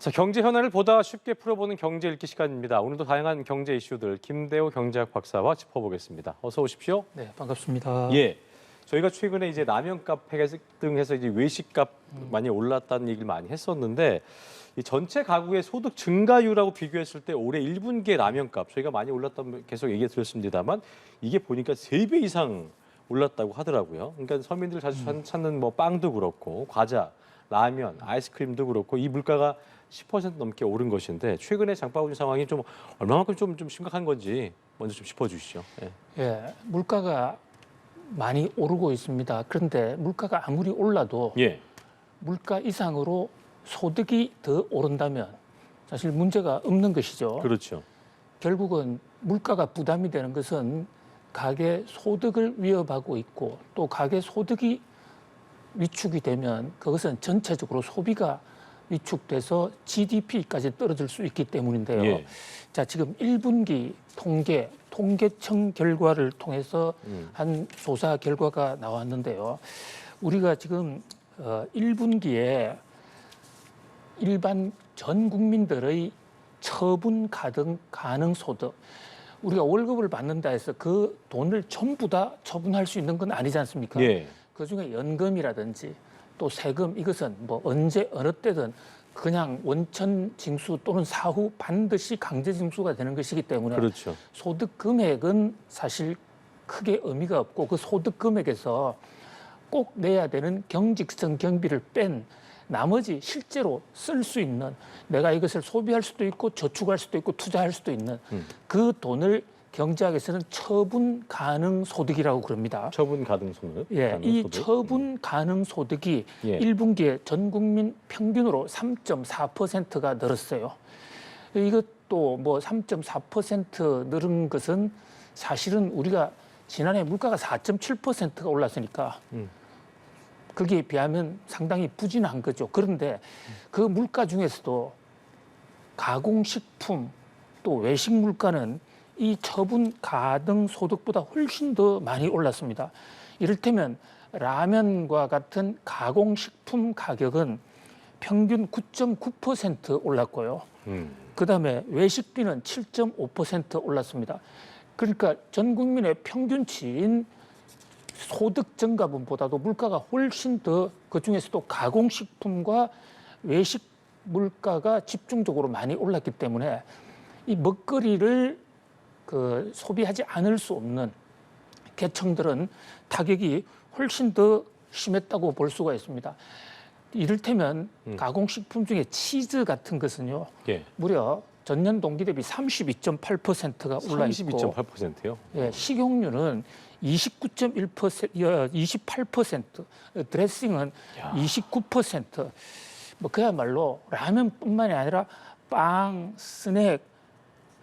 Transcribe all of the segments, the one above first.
자, 경제 현안을 보다 쉽게 풀어보는 경제 읽기 시간입니다. 오늘도 다양한 경제 이슈들 김대호 경제학 박사와 짚어보겠습니다. 어서 오십시오. 네, 반갑습니다. 예, 저희가 최근에 이제 라면값 등해서 이제 외식값 많이 올랐다는 얘기를 많이 했었는데 이 전체 가구의 소득 증가율하고 비교했을 때 올해 1분기의 라면값 저희가 많이 올랐다고 계속 얘기 드렸습니다만 이게 보니까 3배 이상 올랐다고 하더라고요. 그러니까 서민들 자주 찾는 뭐 빵도 그렇고 과자, 라면, 아이스크림도 그렇고 이 물가가 10% 넘게 오른 것인데 최근에 장바구니 상황이 좀 얼마만큼 좀 심각한 건지 먼저 좀 짚어주시죠. 예. 예, 물가가 많이 오르고 있습니다. 그런데 물가가 아무리 올라도 예. 물가 이상으로 소득이 더 오른다면 사실 문제가 없는 것이죠. 그렇죠. 결국은 물가가 부담이 되는 것은 가계 소득을 위협하고 있고 또 가계 소득이 위축이 되면 그것은 전체적으로 소비가 위축돼서 GDP까지 떨어질 수 있기 때문인데요. 예. 자, 지금 1분기 통계청 결과를 통해서 한 조사 결과가 나왔는데요. 우리가 지금 1분기에 일반 전 국민들의 처분 가능 소득, 우리가 월급을 받는다 해서 그 돈을 전부 다 처분할 수 있는 건 아니지 않습니까? 예. 그중에 연금이라든지 또 세금, 이것은 뭐 언제 어느 때든 그냥 원천 징수 또는 사후 반드시 강제 징수가 되는 것이기 때문에 그렇죠. 소득 금액은 사실 크게 의미가 없고 그 소득 금액에서 꼭 내야 되는 경직성 경비를 뺀 나머지 실제로 쓸 수 있는, 내가 이것을 소비할 수도 있고 저축할 수도 있고 투자할 수도 있는 그 돈을 경제학에서는 처분 가능 소득이라고 그럽니다. 처분 가능 소득. 예, 이 처분 가능 소득이 예. 1분기에 전 국민 평균으로 3.4%가 늘었어요. 이것도 뭐 3.4% 늘은 것은 사실은 우리가 지난해 물가가 4.7%가 올랐으니까 거기에 비하면 상당히 부진한 거죠. 그런데 그 물가 중에서도 가공식품 또 외식 물가는 이 처분 가능 소득보다 훨씬 더 많이 올랐습니다. 이를테면 라면과 같은 가공식품 가격은 평균 9.9% 올랐고요. 그다음에 외식비는 7.5% 올랐습니다. 그러니까 전 국민의 평균치인 소득 증가분보다도 물가가 훨씬 더, 그중에서도 가공식품과 외식 물가가 집중적으로 많이 올랐기 때문에 이 먹거리를 소비하지 않을 수 없는 계층들은 타격이 훨씬 더 심했다고 볼 수가 있습니다. 이를테면 가공식품 중에 치즈 같은 것은요, 예. 무려 전년 동기 대비 32.8%가 올라 있고, 32.8%요? 예, 식용유는 29.1%, 28%, 드레싱은 29%. 뭐 그야말로 라면뿐만이 아니라 빵, 스낵,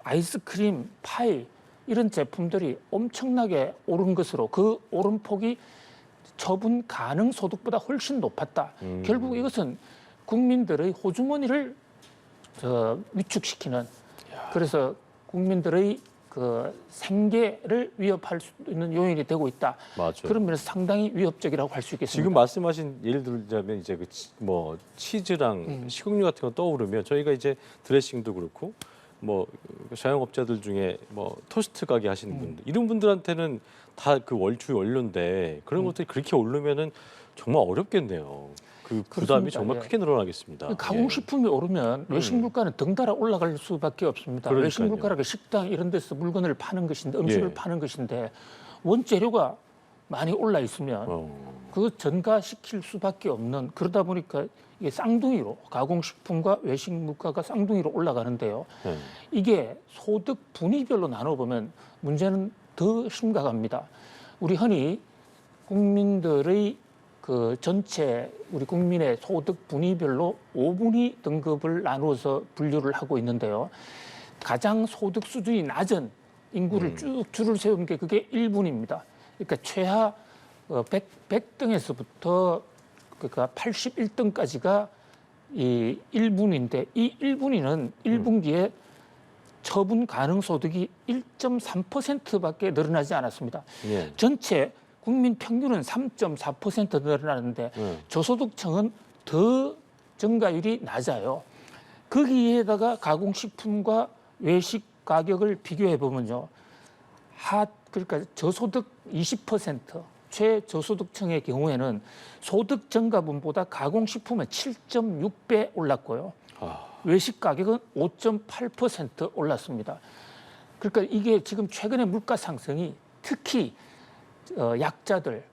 아이스크림, 파이 이런 제품들이 엄청나게 오른 것으로 그 오름폭이 처분 가능 소득보다 훨씬 높았다. 결국 이것은 국민들의 호주머니를 위축시키는, 그래서 국민들의 그 생계를 위협할 수 있는 요인이 되고 있다. 맞아요. 그런 면에서 상당히 위협적이라고 할 수 있겠습니다. 지금 말씀하신 예를 들자면 이제 뭐 치즈랑 식용유 같은 거 떠오르면 저희가 이제 드레싱도 그렇고 뭐 자영업자들 중에 뭐 토스트 가게 하시는 분들 이런 분들한테는 다 그 주 원료인데 그런 것들이 그렇게 오르면은 정말 어렵겠네요. 그 부담이 그렇습니다. 정말 예. 크게 늘어나겠습니다. 가공식품이 오르면 외식 물가는 덩달아 올라갈 수밖에 없습니다. 그러니까요. 외식 물가라고 식당 이런 데서 물건을 파는 것인데, 음식을 예. 파는 것인데 원재료가 많이 올라 있으면 그거 전가시킬 수밖에 없는, 그러다 보니까 이게 쌍둥이로 가공식품과 외식 물가가 쌍둥이로 올라가는데요. 이게 소득 분위별로 나눠보면 문제는 더 심각합니다. 우리 흔히 국민들의 그 전체 우리 국민의 소득 분위별로 5분위 등급을 나누어서 분류를 하고 있는데요. 가장 소득 수준이 낮은 인구를 쭉 줄을 세운 게 그게 1분위입니다. 그러니까 최하 100등에서부터 그러니까 81등까지가 이 1분위인데 이 1분위는 1분기에 처분 가능 소득이 1.3%밖에 늘어나지 않았습니다. 예. 전체 국민 평균은 3.4% 늘어나는데 저소득층은 더 증가율이 낮아요. 거기에다가 가공식품과 외식 가격을 비교해 보면요. 그러니까 저소득 20%, 최저소득층의 경우에는 소득 증가분보다 가공식품은 7.6배 올랐고요. 외식 가격은 5.8% 올랐습니다. 그러니까 이게 지금 최근에 물가 상승이 특히 약자들,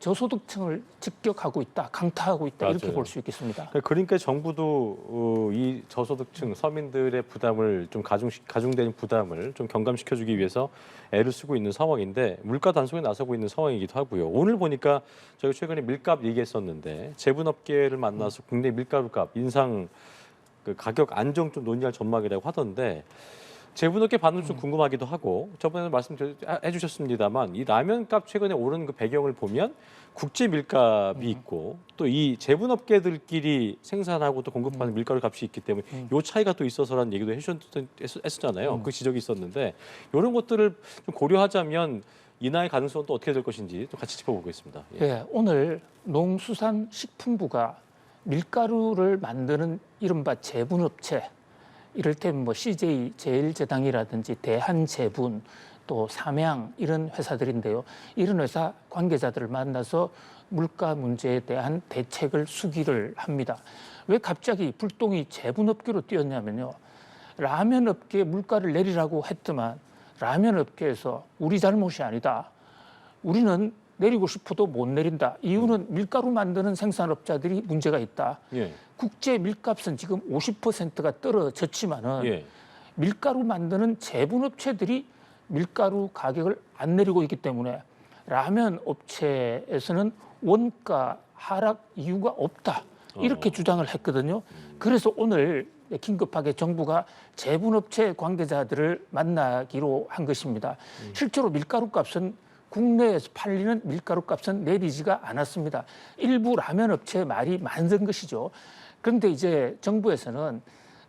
저소득층을 직격하고 있다, 강타하고 있다, 이렇게 맞아요. 볼 수 있겠습니다. 그러니까 정부도 이 저소득층 서민들의 부담을 좀 가중되는 부담을 좀 경감시켜주기 위해서 애를 쓰고 있는 상황인데 물가 단속에 나서고 있는 상황이기도 하고요. 오늘 보니까 저희가 최근에 밀값 얘기했었는데 제분업계를 만나서 국내 밀가루값 인상 그 가격 안정 좀 논의할 전망이라고 하던데 제분업계 반응 좀 궁금하기도 하고 저번에 말씀해 주셨습니다만 이 라면값 최근에 오른 그 배경을 보면 국제 밀값이 있고 또 이 제분업계들끼리 생산하고 또 공급하는 밀가루 값이 있기 때문에 요 차이가 또 있어서라는 얘기도 했었잖아요. 그 지적이 있었는데 이런 것들을 좀 고려하자면 인하의 가능성은 또 어떻게 될 것인지 또 같이 짚어보겠습니다. 예. 네, 오늘 농수산식품부가 밀가루를 만드는 이른바 제분업체, 이를테면 뭐 CJ 제일제당이라든지 대한제분, 또 삼양 이런 회사들인데요. 이런 회사 관계자들을 만나서 물가 문제에 대한 대책을 수기를 합니다. 왜 갑자기 불똥이 제분업계로 뛰었냐면요. 라면업계에 물가를 내리라고 했더만 라면업계에서 우리 잘못이 아니다. 우리는 내리고 싶어도 못 내린다. 이유는 밀가루 만드는 생산업자들이 문제가 있다. 예. 국제 밀값은 지금 50%가 떨어졌지만은 예. 밀가루 만드는 제분업체들이 밀가루 가격을 안 내리고 있기 때문에 라면 업체에서는 원가 하락 이유가 없다. 이렇게 주장을 했거든요. 그래서 오늘 긴급하게 정부가 제분업체 관계자들을 만나기로 한 것입니다. 실제로 밀가루 값은 국내에서 팔리는 밀가루 값은 내리지가 않았습니다. 일부 라면 업체의 말이 맞은 것이죠. 그런데 이제 정부에서는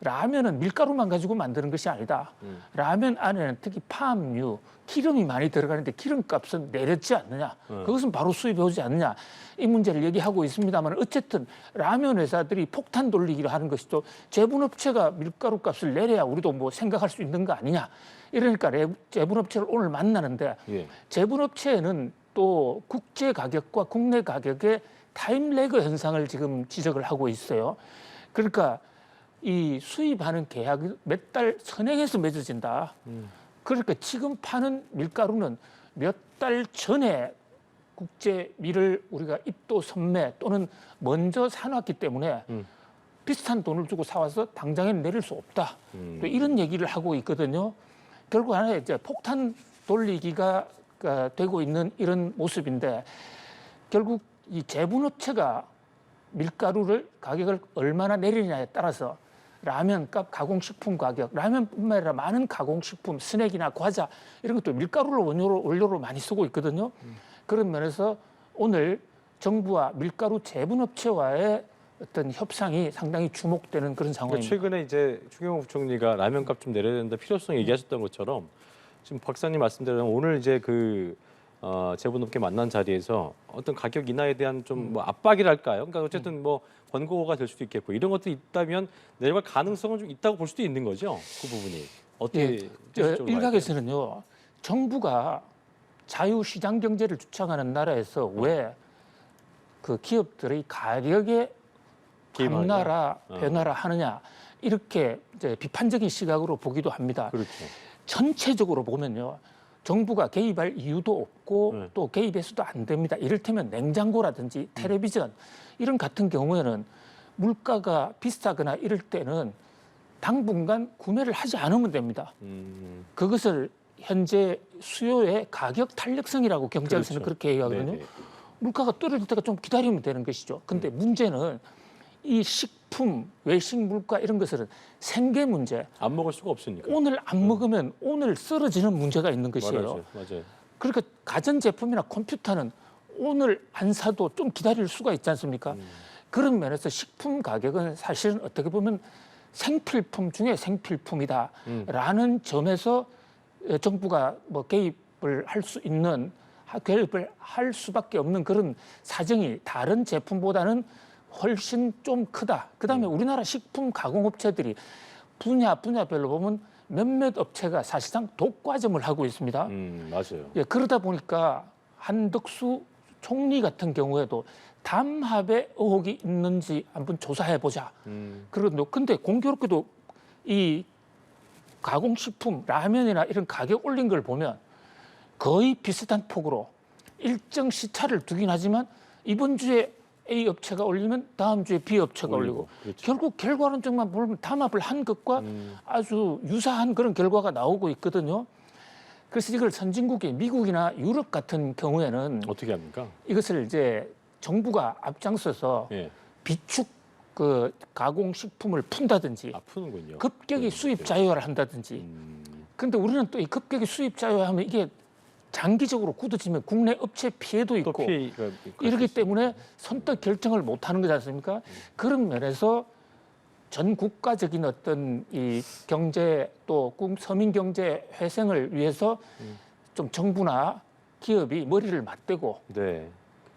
라면은 밀가루만 가지고 만드는 것이 아니다. 라면 안에는 특히 팜유, 기름이 많이 들어가는데 기름값은 내렸지 않느냐. 그것은 바로 수입해 오지 않느냐. 이 문제를 얘기하고 있습니다만 어쨌든 라면 회사들이 폭탄 돌리기를 하는 것이죠. 제분업체가 밀가루 값을 내려야 우리도 뭐 생각할 수 있는 거 아니냐. 이러니까 제분업체를 오늘 만나는데 예. 제분업체에는 또 국제 가격과 국내 가격의 타임래그 현상을 지금 지적을 하고 있어요. 그러니까 이 수입하는 계약이 몇 달 선행해서 맺어진다. 그러니까 지금 파는 밀가루는 몇 달 전에 국제 밀을 우리가 입도 선매 또는 먼저 사놨기 때문에 비슷한 돈을 주고 사와서 당장에 내릴 수 없다. 또 이런 얘기를 하고 있거든요. 결국 하나의 이제 폭탄 돌리기가 되고 있는 이런 모습인데 결국 이 제분업체가 밀가루를 가격을 얼마나 내리느냐에 따라서 라면값, 가공식품 가격, 라면뿐만 아니라 많은 가공식품, 스낵이나 과자 이런 것도 밀가루를 원료로 많이 쓰고 있거든요. 그런 면에서 오늘 정부와 밀가루 제분업체와의 어떤 협상이 상당히 주목되는 그런 상황입니다. 최근에 이제 추경호 부총리가 라면값 좀 내려야 된다 필요성 얘기하셨던 것처럼 지금 박사님 말씀대로 오늘 이제 그 제분업계 만난 자리에서 어떤 가격 인하에 대한 좀 뭐 압박이랄까요? 그러니까 어쨌든 뭐 권고가 될 수도 있겠고 이런 것들이 있다면 내려갈 가능성은 좀 있다고 볼 수도 있는 거죠. 그 부분이 어떻게 일각에서는요. 정부가 자유시장 경제를 주창하는 나라에서 왜 그 기업들의 가격에 변화라 하느냐 이렇게 이제 비판적인 시각으로 보기도 합니다. 그렇죠. 전체적으로 보면요. 정부가 개입할 이유도 없고 또 개입해서도 안 됩니다. 이를테면 냉장고라든지 텔레비전 이런 같은 경우에는 물가가 비싸거나 이럴 때는 당분간 구매를 하지 않으면 됩니다. 그것을 현재 수요의 가격 탄력성이라고 경제학에서는 그렇죠. 그렇게 얘기하거든요. 네네. 물가가 떨어질 때가 좀 기다리면 되는 것이죠. 근데 문제는 이 식품, 외식 물가 이런 것은 생계 문제. 안 먹을 수가 없으니까. 오늘 안 먹으면 오늘 쓰러지는 문제가 있는 것이에요. 맞아요. 그러니까 가전제품이나 컴퓨터는 오늘 안 사도 좀 기다릴 수가 있지 않습니까? 그런 면에서 식품 가격은 사실은 어떻게 보면 생필품 중에 생필품이다라는 점에서 정부가 뭐 개입을 할 수 있는 개입을 할 수밖에 없는 그런 사정이 다른 제품보다는 훨씬 좀 크다. 그다음에 우리나라 식품 가공업체들이 분야별로 보면 몇몇 업체가 사실상 독과점을 하고 있습니다. 맞아요. 예, 그러다 보니까 한덕수 총리 같은 경우에도 담합의 의혹이 있는지 한번 조사해 보자. 그러거든요. 근데 공교롭게도 이 가공식품, 라면이나 이런 가격 올린 걸 보면 거의 비슷한 폭으로 일정 시차를 두긴 하지만 이번 주에 A 업체가 올리면 다음 주에 B 업체가 올리고 그렇죠. 결국 결과론적만 보면 담합을 한 것과 아주 유사한 그런 결과가 나오고 있거든요. 그래서 이걸 선진국의 미국이나 유럽 같은 경우에는 어떻게 합니까? 이것을 이제 정부가 앞장서서 예. 비축 그 가공식품을 푼다든지 푸는군요. 급격히 수입 자유화를 한다든지. 그런데 우리는 또 이 급격히 수입 자유화하면 이게 장기적으로 굳어지면 국내 업체 피해도 또 있고 피해가 이러기 때문에 선뜻 결정을 못하는 거지 않습니까? 그런 면에서 전 국가적인 어떤 이 경제 또 서민 경제 회생을 위해서 좀 정부나 기업이 머리를 맞대고 네.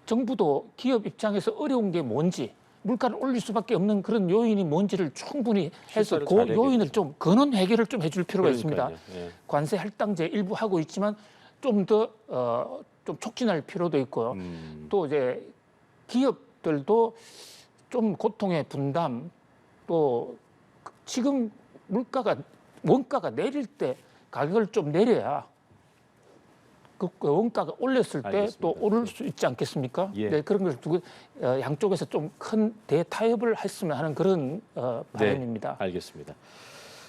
정부도 기업 입장에서 어려운 게 뭔지 물가를 올릴 수밖에 없는 그런 요인이 뭔지를 충분히 해서 실사를 그 잘 요인을 해야겠죠. 좀 근원 해결을 좀 해줄 필요가 있습니다. 그러니까요. 예. 관세 할당제 일부 하고 있지만 좀 더 좀 촉진할 필요도 있고요. 또 이제 기업들도 좀 고통의 분담 또 지금 원가가 내릴 때 가격을 좀 내려야 그 원가가 올렸을 때 또 알겠습니다. 오를 수 있지 않겠습니까? 예. 네, 그런 걸 두고 양쪽에서 좀 큰 대타협을 했으면 하는 그런 바람입니다. 알겠습니다.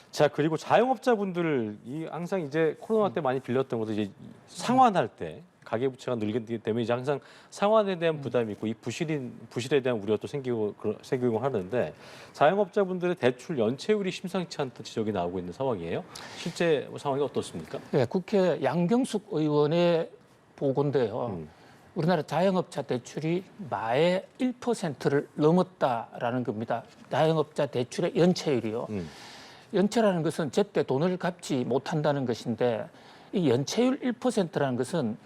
자, 그리고 자영업자분들 이 항상 이제 코로나 때 많이 빌렸던 것도 이제 상환할 때 가계부채가 늘기 때문에 이제 항상 상환에 대한 부담이 있고 이 부실에 대한 우려도 생기고 하는데 자영업자분들의 대출 연체율이 심상치 않다는 지적이 나오고 있는 상황이에요. 실제 상황이 어떻습니까? 네, 국회 양경숙 의원의 보고인데요. 우리나라 자영업자 대출이 마의 1%를 넘었다라는 겁니다. 자영업자 대출의 연체율이요. 연체라는 것은 제때 돈을 갚지 못한다는 것인데 이 연체율 1%라는 것은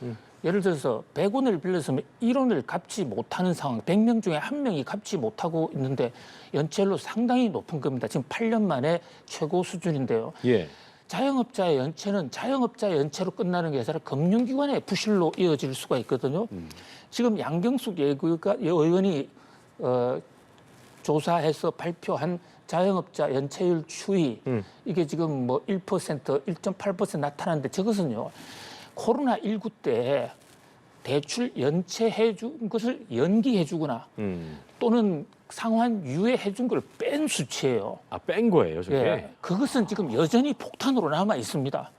예를 들어서 100원을 빌렸으면 1원을 갚지 못하는 상황, 100명 중에 1명이 갚지 못하고 있는데 연체율로 상당히 높은 겁니다. 지금 8년 만에 최고 수준인데요. 예. 자영업자의 연체는 자영업자의 연체로 끝나는 게 아니라 금융기관의 부실로 이어질 수가 있거든요. 지금 양경숙 의원이 조사해서 발표한 자영업자 연체율 추이 이게 지금 뭐 1%, 1.8% 나타나는데 저것은요. 코로나19 때 대출 연체해 준 것을 연기해 주거나 또는 상환 유예해 준 걸 뺀 수치예요. 아, 뺀 거예요, 저게? 예, 그것은 지금 여전히 폭탄으로 남아 있습니다.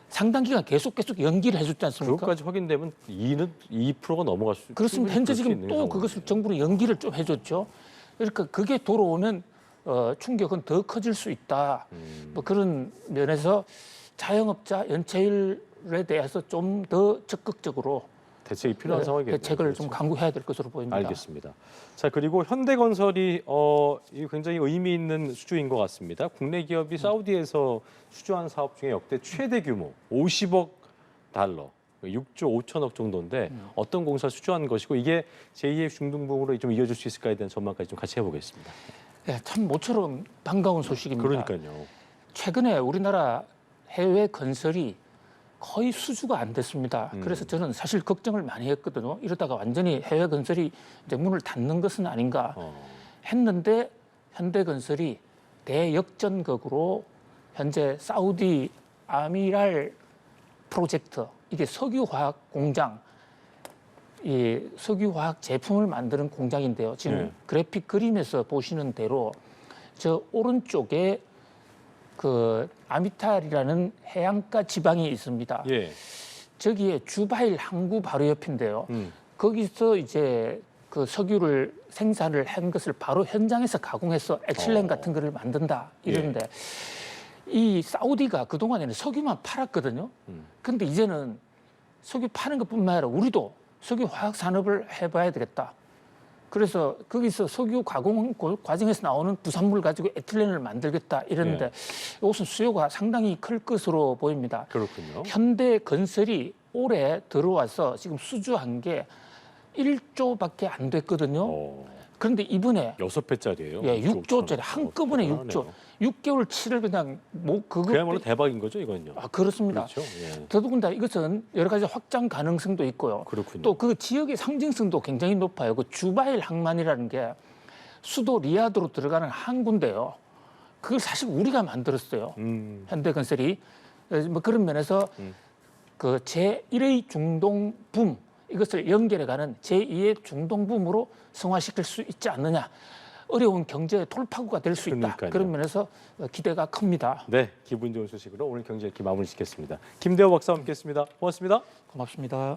상당 기간 계속 연기를 해줬지 않습니까? 그것까지 확인되면 2%가 넘어갈 수 그렇습니다. 현재 지금 또 그것을 정부는 연기를 좀 해줬죠. 그러니까 그게 돌아오면 충격은 더 커질 수 있다. 뭐 그런 면에서 자영업자 연체율에 대해서 좀 더 적극적으로 대책이 필요한 상황이겠네요. 대책을 좀 그렇죠. 강구해야 될 것으로 보입니다. 알겠습니다. 자, 그리고 현대건설이 이 굉장히 의미 있는 수주인 것 같습니다. 국내 기업이 사우디에서 수주한 사업 중에 역대 최대 규모 50억 달러, 6조 5천억 정도인데 어떤 공사를 수주한 것이고 이게 제2의 중동부으로 좀 이어질 수 있을까에 대한 전망까지 좀 같이 해보겠습니다. 네, 참 모처럼 반가운 소식입니다. 그러니까요. 최근에 우리나라 해외 건설이 거의 수주가 안 됐습니다. 그래서 저는 사실 걱정을 많이 했거든요. 이러다가 완전히 해외 건설이 이제 문을 닫는 것은 아닌가 했는데 현대건설이 대역전극으로 현재 사우디 아미랄 프로젝트 이게 석유화학 공장 이 석유화학 제품을 만드는 공장인데요. 지금 네. 그래픽 그림에서 보시는 대로 저 오른쪽에 그 아미탈이라는 해안가 지방이 있습니다. 예. 저기에 주바일 항구 바로 옆인데요. 거기서 이제 그 석유를 생산을 한 것을 바로 현장에서 가공해서 에틸렌 같은 거를 만든다 이러는데 이 사우디가 그동안에는 석유만 팔았거든요. 근데 이제는 석유 파는 것뿐만 아니라 우리도 석유 화학 산업을 해봐야 되겠다. 그래서 거기서 석유 가공 과정에서 나오는 부산물 가지고 에틸렌을 만들겠다 이랬는데 이것은 수요가 상당히 클 것으로 보입니다. 그렇군요. 현대건설이 올해 들어와서 지금 수주한 게 1조밖에 안 됐거든요. 그런데 이번에 6배짜리예요. 예, 6조짜리 한꺼번에 6조, 6개월치를 그냥 뭐 그거 그야말로 대박인 거죠, 이건요. 아 그렇습니다. 그렇죠. 예. 더더군다나 이것은 여러 가지 확장 가능성도 있고요. 그렇군요. 또 그 지역의 상징성도 굉장히 높아요. 그 주바일 항만이라는 게 수도 리야드로 들어가는 항구인데요. 그걸 사실 우리가 만들었어요. 현대건설이. 뭐 그런 면에서 그 제1의 중동붐 이것을 연결해가는 제2의 중동붐으로 성화시킬 수 있지 않느냐. 어려운 경제 돌파구가 될 수 있다. 그러니까요. 그런 면에서 기대가 큽니다. 네, 기분 좋은 소식으로 오늘 경제 읽기 마무리 짓겠습니다. 김대호 박사와 함께했습니다. 고맙습니다. 고맙습니다.